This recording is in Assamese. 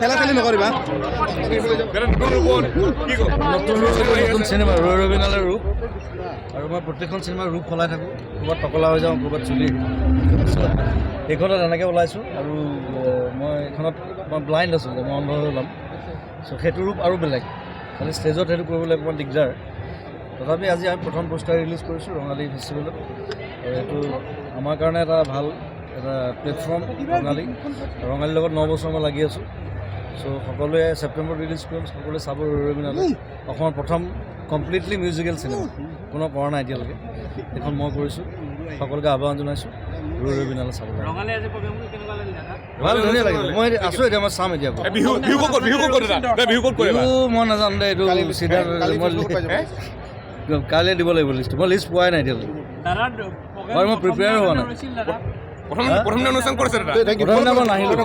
খেলা-খেলি নকৰিবা নতুন চিনেমা ৰৈ বিনালে ৰূপ আৰু মই প্ৰত্যেকখন চিনেমাৰ ৰূপ সলাই থাকোঁ ক'ৰবাত টকলা হৈ যাওঁ ক'ৰবাত চুলি এইখনত এনেকৈ ওলাইছোঁ আৰু মই এইখনত মই ব্লাইণ্ড আছোঁ মই অন্ধ হৈ ওলাম চ' সেইটো ৰূপ আৰু বেলেগ খালি ষ্টেজত সেইটো কৰিবলৈ অকণমান দিগদাৰ তথাপি আজি আমি প্ৰথম পোষ্টাৰ ৰিলিজ কৰিছোঁ ৰঙালী ফেষ্টিভেলত আৰু এইটো আমাৰ কাৰণে এটা ভাল এটা প্লেটফৰ্ম ৰঙালীৰ লগত 9 বছৰ মই লাগি আছোঁ চ' সকলোৱে ছেপ্টেম্বৰত ৰিলিজ কৰিম সকলোৱে চাব ৰৈ বিনালে অসমৰ প্ৰথম কমপ্লিটলি মিউজিকেল চিনেমা কোনো কৰা নাই এতিয়ালৈকে এইখন মই কৰিছোঁ সকলোকে আহ্বান জনাইছোঁ ৰৈ বিনালে চাব ভাল ধুনীয়া লাগিল মই আছোঁ এতিয়া মই চাম এতিয়া মই নাজানো দে এইটো চিধা কাইলৈ দিব লাগিব লিষ্টটো মই লিষ্ট পোৱাই নাই এতিয়ালৈকে বাৰু মই প্ৰিপেয়াৰ হোৱা নাই প্ৰথম অনুষ্ঠান কৰিছে নাহিলোঁ